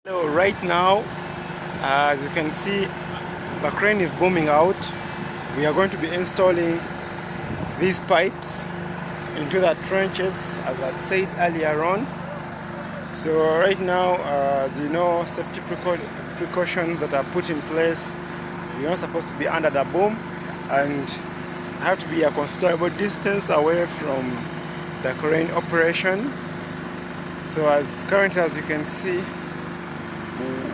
So right now, as you can see, the crane is booming out. We are going to be installing these pipes into the trenches, as I said earlier on. So right now, as you know, safety precautions that are put in place. You're not supposed to be under the boom, and have to be a considerable distance away from the crane operation. So as currently, as you can see,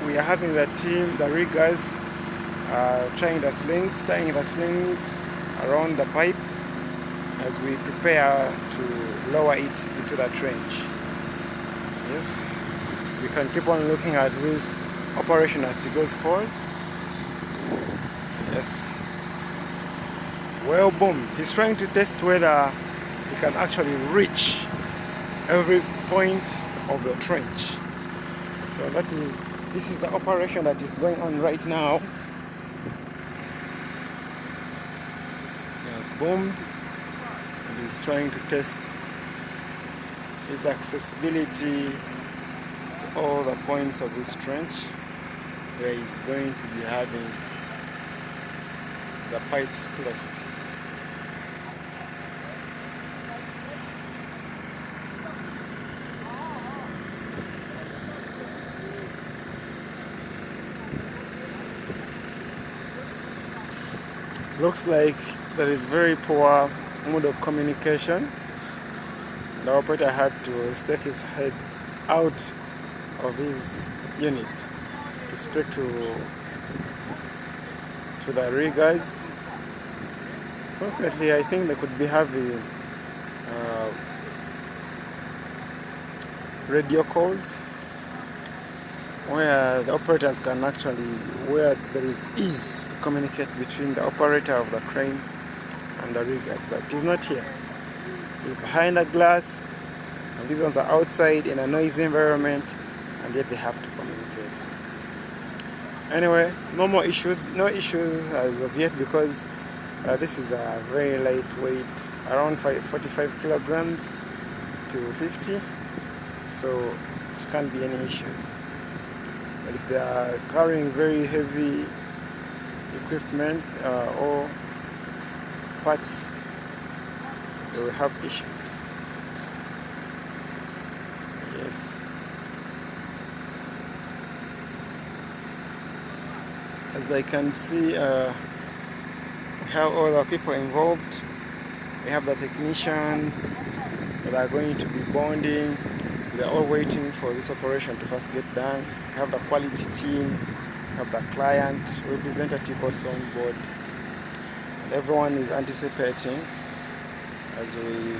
we are having the team, the riggers, tying the slings around the pipe as we prepare to lower it into the trench. Yes, we can keep on looking at this operation as it goes forward. Yes. Well, boom. He's trying to test whether he can actually reach every point of the trench. So this is the operation that is going on right now. He has boomed and he's trying to test his accessibility to all the points of this trench where he's going to be having the pipes placed. Looks like there is very poor mode of communication. The operator had to stick his head out of his unit to speak to the riggers. Consequently, I think they could be having radio calls where the operators can actually, where there is ease to communicate between the operator of the crane and the riggers, but he's not here. He's behind the glass, and these ones are outside in a noisy environment, and yet they have to communicate. Anyway, no issues as of yet, because this is a very lightweight, around 45 kilograms to 50, so it can't be any issues. But if they are carrying very heavy equipment or parts, they will have issues. Yes. As I can see, we have all the people involved. We have the technicians that are going to be bonding. They are all waiting for this operation to first get done. We have the quality team, we have the client representative also on board. And everyone is anticipating as we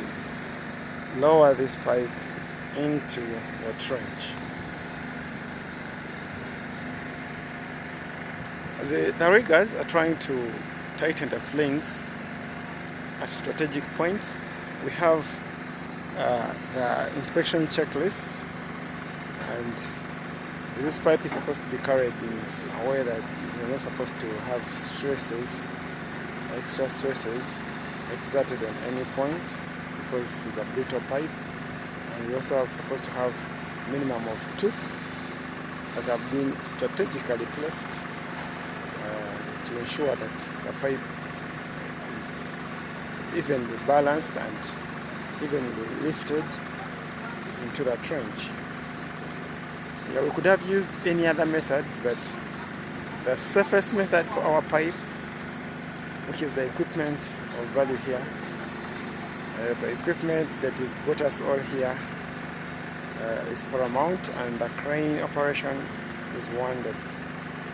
lower this pipe into the trench. As the riggers are trying to tighten the slings at strategic points, we have the inspection checklists, and this pipe is supposed to be carried in a way that you're not supposed to have extra stresses exerted on any point, because it is a brittle pipe, and we also are supposed to have minimum of 2 that have been strategically placed to ensure that the pipe is evenly balanced and evenly lifted into the trench. Yeah, we could have used any other method, but the safest method for our pipe, which is the equipment of value here, the equipment that is brought us all here, is paramount, and the crane operation is one that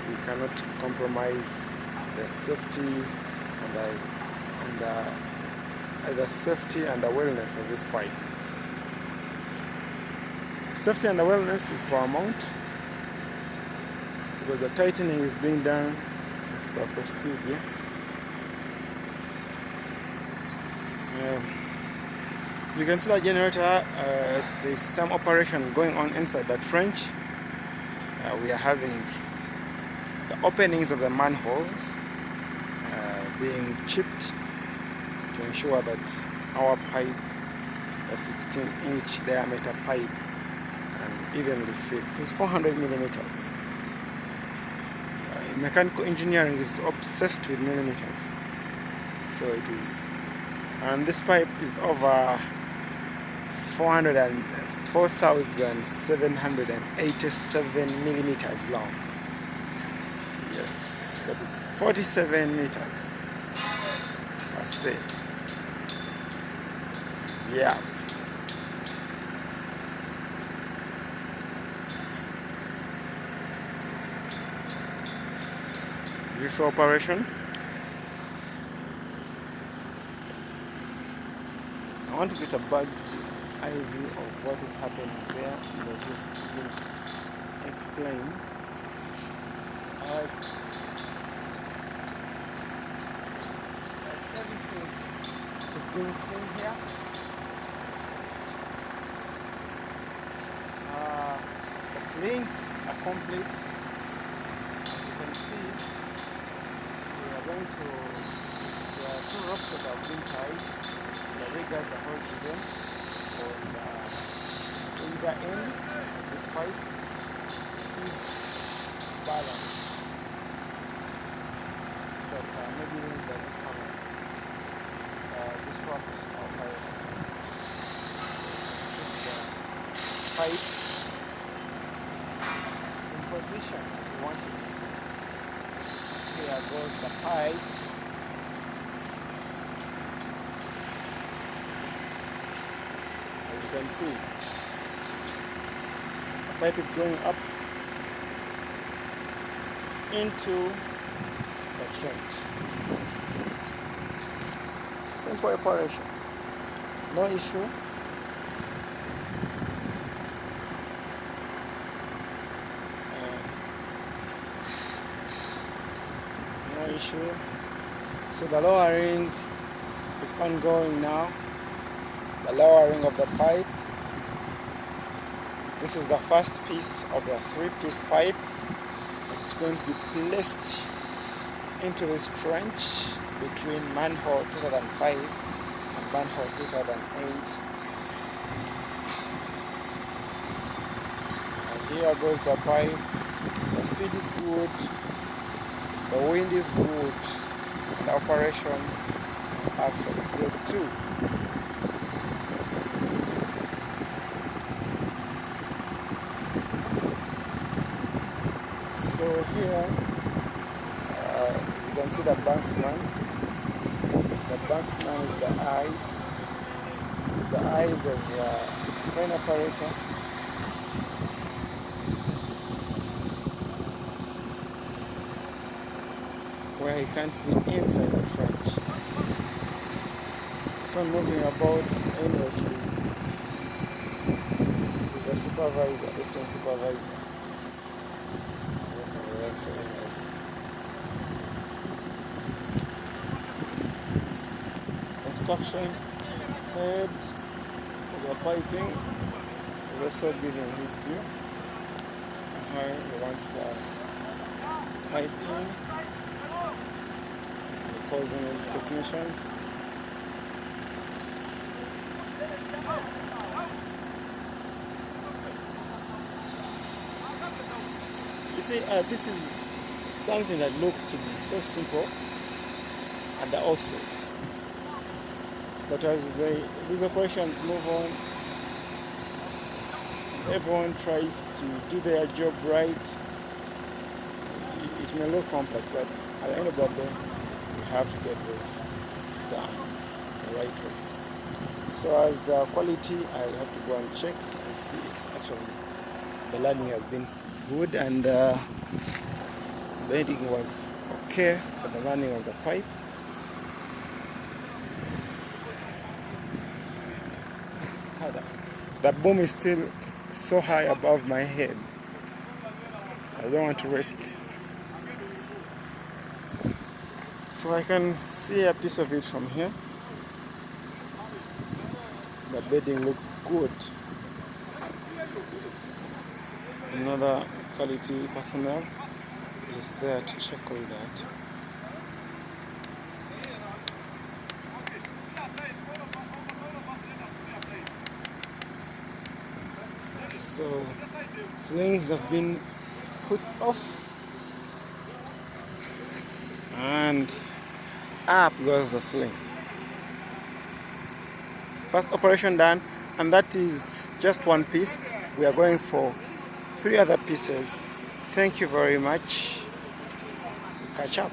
we cannot compromise the safety and the safety and the wellness of this pipe. Safety and the wellness is paramount, because the tightening is being done as per procedure. You can see the generator. There's some operation going on inside the trench. We are having the openings of the manholes being chipped to ensure that our pipe, the 16-inch diameter pipe, can evenly fit. It's 400 millimeters. Mechanical engineering is obsessed with millimeters, so it is. And this pipe is over 4,787 millimeters long. Yes, that is 47 meters. That's it. Yeah. Before operation, I want to get a bird's eye view of what is happening there, and I'll just explain. As everything is being seen here, the slings are complete. As you can see, there are two ropes that have been tied. The riggers are holding them on either end of this pipe to keep balance. But maybe it doesn't cover this purpose of the pipe in position as you want it. Here goes the pipe. As you can see, the pipe is going up into the trench. Simple operation, no issue. No issue. So the lowering is ongoing now. The lowering of the pipe. This is the first piece of the three-piece pipe. It's going to be placed into this trench between manhole 2005 and manhole 2008. And here goes the pipe. The speed is good, the wind is good, and the operation is actually good too. So here, as you can see, the banksman. The banksman is the eyes. Is the eyes of the crane operator. Where he can't see inside the trench. This one moving about aimlessly. With the supervisor, the train supervisor. Construction head of the piping is also giving his view. He wants the piping. He calls in his technicians. You see, this is something that looks to be so simple at the offset. But as these operations move on, everyone tries to do their job right. It may look complex, but at the end of the day, we have to get this done the right way. So as the quality, I have to go and check and see if actually the landing has been good and the bending was okay for the landing of the pipe. The boom is still so high above my head. I don't want to risk. So I can see a piece of it from here. The bedding looks good. Another quality personnel is there to check all that. So Slings have been put off, and up goes the slings. First operation done, and that is just one piece. We are going for 3 other pieces. Thank you very much. Catch up.